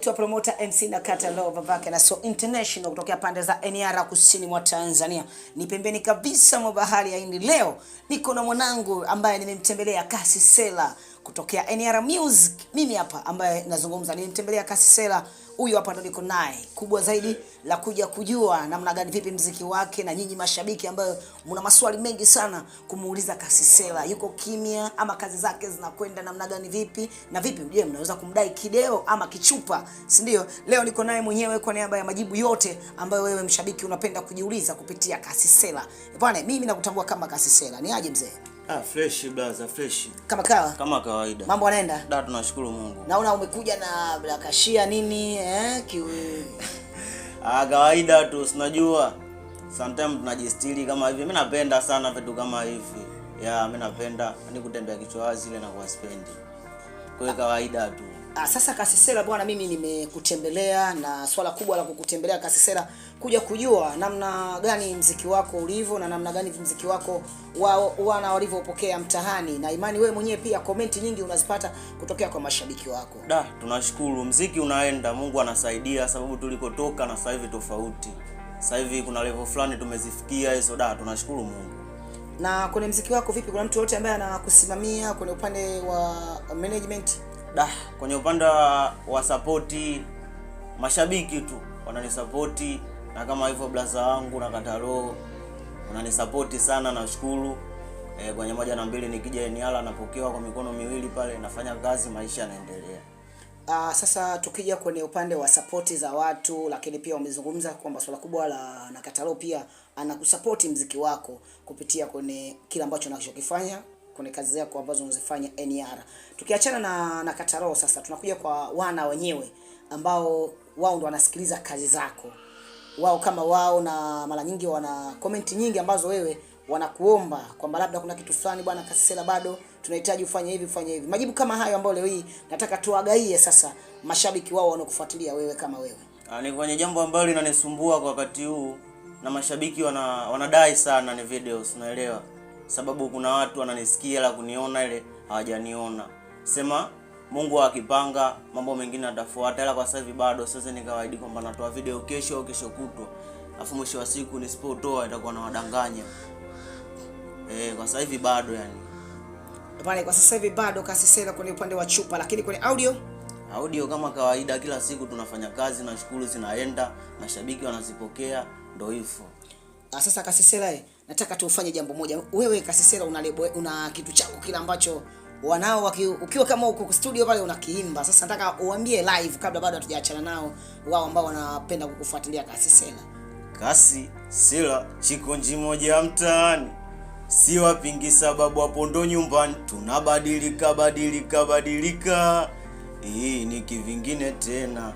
Tua promoter MC Nakata Love Babake na so international kutokea pande za NR kusini mwa Tanzania. Ni pembeni kabisa mwa bahari ya Hindi. Leo niko na mwanangu ambaye nimemtembelea Kasisela kutokea NR Music. Mimi hapa ambaye nazungumza nimemtembelea Kasisela. Huyu hapa ndo niko naye. Kubwa zaidi la kuja kujua namna gani vipi muziki wake, na nyinyi mashabiki ambao mna maswali mengi sana kumuuliza Kasisela. Yuko kimya ama kazi zake zinakwenda namna gani, vipi na vipi? Je, mnaweza kumdai kideo ama kichupa? Si ndio? Leo niko naye mwenyewe kwa niaba ya majibu yote ambayo wewe mshabiki unapenda kujiuliza kupitia Kasisela. Bwana, mimi nakutambua kama Kasisela. Ni aje mzee? Fresh brother, fresh. Kama kawaida. Mambo yanaenda? Da, tunashukuru Mungu. Naona umekuja na blakashia nini Kawaida tu, unajua. Sometimes tunajistiri kama hivi. Mimi napenda sana vitu kama hivi. Mimi napenda ni kutembea kichwa wazi ile na kwa spendi. Kwa hiyo kawaida tu. Sasa Kasisela bwana, mimi nimekutembelea na swala kubwa la kukutembelea Kasisela kuja kujua namna gani muziki wako ulivyo na namna gani muziki wako wana walivyopokea mtahani, na imani wewe mwenyewe pia komenti nyingi unazipata kutokea kwa mashabiki wako. Da, tunashukuru muziki unaenda, Mungu anasaidia, sababu tulikotoka na sasa hivi tofauti. Sasa hivi kuna level fulani tumezifikia hizo, tunashukuru Mungu. Na kwenye muziki wako vipi, kuna mtu yote ambaye anakusimamia kwenye upande wa management? Kwenye upande wa support, mashabiki tu wananisupport, na kama hivyo blaza wangu na Kataro wananisupport sana, nashukuru. Kwenye moja na mbili nikija Eniala napokewa kwa mikono miwili pale, nafanya kazi, maisha yanaendelea. Sasa tukija kwenye upande wa support za watu, lakini pia wamezungumza kwamba swala kubwa la na Kataro pia anakusupport muziki wako kupitia kwenye kila ambacho unachokifanya kwenye kazi zako ambazo unazifanya NR. Tukiachana na Kataro, sasa tunakuja kwa wana wenyewe ambao wao ndo wanasikiliza kazi zako. Wao kama wao, na mara nyingi wana comment nyingi ambazo wewe wanakuomba kwamba labda kuna kitu fulani, bwana Kasisela bado tunahitaji ufanye hivi ufanye hivi. Majibu kama hayo ambayo leo hii nataka tuagaie sasa mashabiki wao wanakufuatilia wewe kama wewe. Ni kwenye jambo ambalo linanisumbua kwa wakati huu, na mashabiki wanadai sana ni videos, unaelewa? Sababu kuna watu wananisikia la kuniona ile hawajaniona. Sema Mungu akipanga mambo mengine atafuata, ila kwa sasa hivi bado siwezi nikawaahidi kwamba natoa video kesho au kesho kutwa. Alafu mwisho wa siku nisipotoa itakuwa na wadanganya. Kwa sasa hivi bado Pale kwa sasa hivi bado Kasisela kwenye upande wa chupa, lakini kwenye audio kama kawaida kila siku tunafanya kazi, na shukuru zinaenda, mashabiki wanazipokea, ndio hivyo. Sasa Kasisela, nataka tufanye jambo moja. Wewe Kasisela una kitu chako kile ambacho wanao ukiwa kama uko studio pale unakiimba. Sasa nataka uambie live kabla bado hatujaachana nao wao ambao wanapenda kukufuatilia Kasisela. Kasisela chikonji moja mtaani, si wapingi sababu hapo ndo nyumbani, tunabadilika. Ni kivingine tena.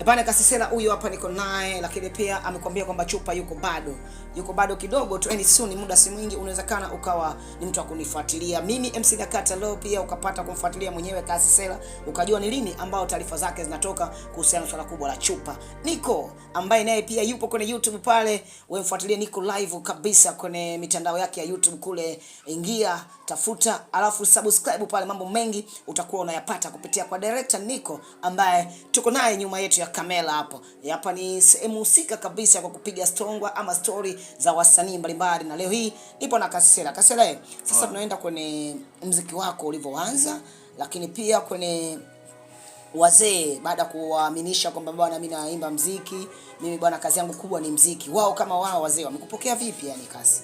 Bwana Kasisela huyu hapa niko naye, lakini pia amekwambia kwamba chupa yuko bado kidogo tu, yani soon, muda si mwingi unawezekana ukawa ni mtu wa kunifuatilia mimi MC Nakata leo, pia ukapata kumfuatilia mwenyewe Kasisela, ukajua ni lini ambao taarifa zake zinatoka kuhusiana na swala kubwa la chupa. Niko ambaye naye pia yupo kwenye YouTube pale, wewe mfuatilie Niko live kabisa kwenye mitandao yake ya YouTube kule, ingia tafuta, alafu subscribe pale, mambo mengi utakuwa unayapata kupitia kwa director Niko ambaye tuko naye nyuma yetu ya kamera hapo. Hapa ni sehemu husika kabisa kwa kupiga stongwa ama story za wasanii mbalimbali, na leo hii nipo na Kasisela. Kasisela, sasa tunaenda kwenye muziki wako ulivyoanza, lakini pia kwenye wazee, baada kuwaaminisha kwamba bwana mimi naimba muziki, mimi bwana kazi yangu kubwa ni muziki. Wao kama wao wazee wamekupokea vipi kasi?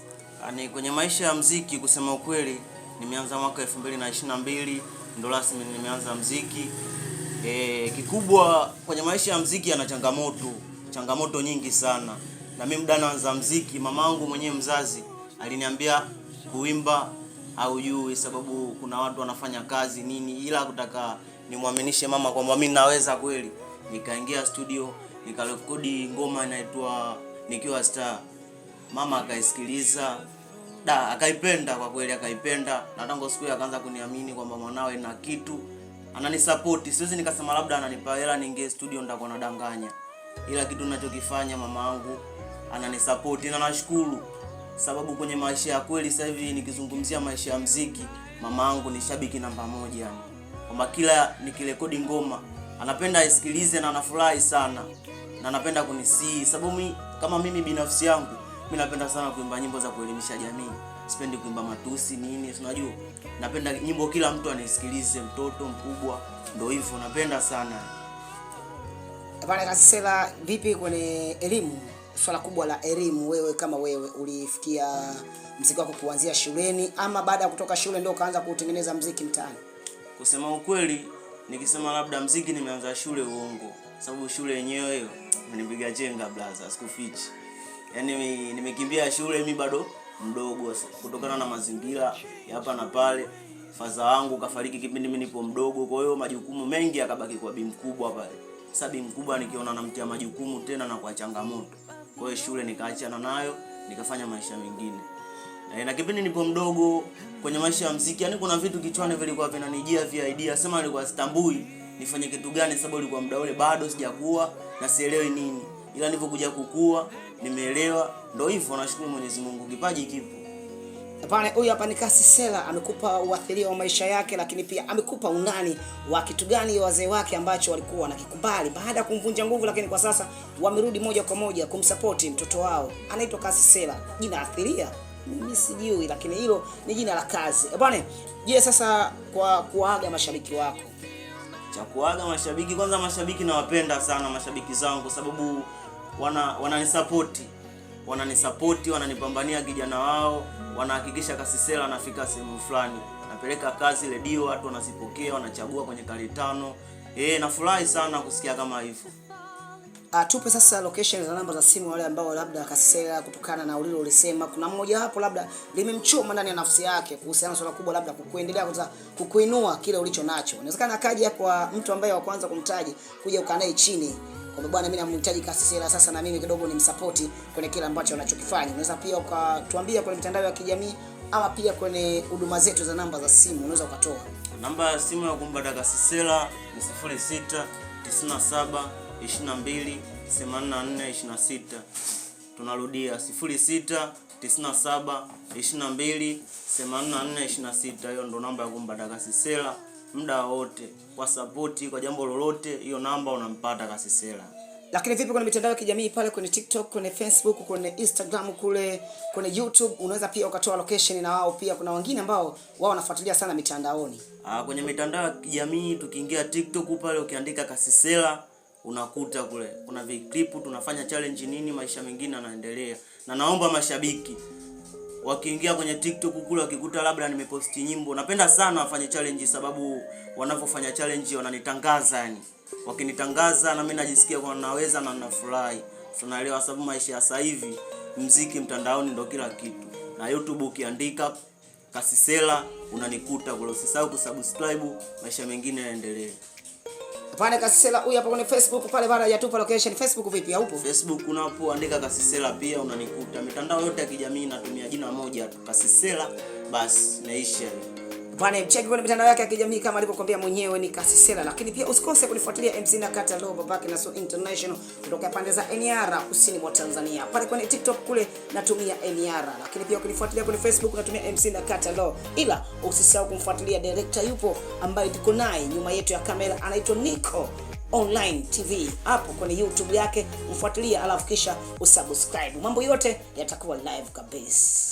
Kwenye maisha ya muziki, kusema ukweli, nimeanza mwaka 2022 ndo rasmi nimeanza muziki. Kikubwa kwenye maisha ya muziki yana changamoto nyingi sana. Na mimi muda naanza muziki, mamangu mwenyewe mzazi aliniambia kuimba au juu, sababu kuna watu wanafanya kazi nini, ila kutaka nimwaminishe mama kwamba mimi naweza kweli. Nikaingia studio, nikarekodi ngoma inaitwa Nikiwa Star. Mama akaisikiliza, akaipenda kwa kweli, akaipenda, na tangu siku akaanza kuniamini kwamba mwanawe na kitu, ananisupport. Siwezi nikasema labda ananipa hela niingie studio ndakuwa nadanganya, ila kitu ninachokifanya mama yangu ananisupport, na nashukuru. Sababu kwenye maisha ya kweli sasa hivi nikizungumzia maisha ya muziki, mama yangu ni shabiki namba 1 kwamba kila nikirekodi ngoma anapenda aisikilize na anafurahi sana, na anapenda kunisii sababu kama mimi binafsi yangu mimi napenda sana kuimba nyimbo za kuelimisha jamii. Sipendi kuimba matusi nini, unajua. Napenda nyimbo kila mtu anisikilize, mtoto mkubwa, ndio hivyo napenda sana. Bwana Kasisela, vipi kwenye elimu? Swala kubwa la elimu, wewe kama wewe ulifikia muziki wako kuanzia shuleni ama baada ya kutoka shule ndio ukaanza kutengeneza muziki mtaani? Kusema ukweli, nikisema labda muziki nimeanza shule uongo. Sababu shule yenyewe hiyo imenipiga chenga blaza, sikufichi. Yaani nimekimbia shule mimi bado mdogo kutokana na mazingira ya hapa na pale. Faza wangu kafariki kipindi mimi nipo mdogo, kwa hiyo majukumu mengi yakabaki kwa bi mkubwa pale. Sasa bi mkubwa nikiona namtia majukumu tena na kwa changamoto, kwa hiyo shule nikaachana nayo, nikafanya maisha mengine. Na kipindi nipo mdogo kwenye maisha ya muziki, yani kuna vitu kichwani vilikuwa vinanijia vya idea, sema nilikuwa sitambui nifanye kitu gani sababu ilikuwa muda ule bado sijakuwa na sielewi nini. Ila nilipokuja kukua nimeelewa, ndio hivyo, nashukuru Mwenyezi Mungu, kipaji kipo. Hapana, huyu hapa ni Kasisela, amekupa uathiria wa maisha yake, lakini pia amekupa undani wa kitu gani wazee wake ambacho walikuwa wanakikubali baada ya kumvunja nguvu, lakini kwa sasa wamerudi moja kwa moja kumsupport mtoto wao. Anaitwa Kasisela. Jina athiria mimi sijui, lakini hilo ni jina la kazi. Bwana, je, sasa kwa kuaga mashabiki wako? Cha kuaga mashabiki, kwanza mashabiki nawapenda sana mashabiki zangu sababu wananisupport. Wananipambania kijana wao, wanahakikisha Kasisela anafika sehemu fulani. Napeleka kazi redio, watu wanazipokea, wanachagua kwenye kali 5. Nafurahi sana kusikia kama hivyo. Tupe sasa location za namba za simu wale ambao labda Kasisela kutokana na ulilo ulisema kuna mmoja hapo labda limemchoma ndani ya nafsi yake kuhusiana na swala kubwa labda kukuendelea kukuinua kile ulicho nacho. Inawezekana akaja kwa mtu ambaye wa kwanza kumtaji kuja ukanae chini. Kwa bwana, mimi namhitaji Kasisela sasa na mimi kidogo nimsupport kwenye kile ambacho anachokifanya. Unaweza pia ukatuambia kwenye mitandao ya kijamii ama pia kwenye huduma zetu za namba za simu unaweza ukatoa. Namba ya simu ya kumpata Kasisela ni 0697 22 84 26. Tunarudia 0697 22 84 26. Hiyo ndo namba ya kumpata Kasisela muda wote, kwa support kwa jambo lolote, hiyo namba unampata Kasisela. Lakini vipi kwenye mitandao ya kijamii pale kwenye TikTok, kwenye Facebook, kwenye Instagram, kule kwenye YouTube unaweza pia ukatoa location, na wao pia kuna wengine ambao wao wanafuatilia sana mitandaoni. Kwenye mitandao ya kijamii tukiingia TikTok pale ukiandika Kasisela unakuta kule kuna clip tunafanya challenge nini, maisha mengine yanaendelea. Na naomba mashabiki wakiingia kwenye TikTok kule wakikuta labda nimeposti nyimbo, napenda sana wafanye challenge sababu wanapofanya challenge wananitangaza, yani wakinitangaza na mimi najisikia kwa naweza na ninafurahi. Tunaelewa sababu maisha ya sasa hivi muziki mtandaoni ndio kila kitu. Na YouTube ukiandika Kasisela unanikuta kule, usisahau kusubscribe, maisha mengine yaendelee. Pale Kasisela huyu hapa kwenye Facebook pale baada ya tupa location. Facebook vipi, haupo? Facebook unapoandika Kasisela pia unanikuta. Mitandao yote ya kijamii natumia jina moja tu, Kasisela, basi naisha. Bwana, mcheki kwenye mitandao yake ya kijamii kama alivyokuambia mwenyewe ni Kasisela, lakini pia usikose kunifuatilia MC Nakata Law Babake na So International kutoka pande za Enyara kusini mwa Tanzania. Pale kwenye TikTok kule natumia Enyara, lakini pia ukinifuatilia kwenye Facebook natumia MC Nakata Law. Ila usisahau kumfuatilia director yupo ambaye tuko naye nyuma yetu ya kamera, anaitwa Nico Online TV. Hapo kwenye YouTube yake mfuatilia, alafu kisha usubscribe. Mambo yote yatakuwa live kabisa.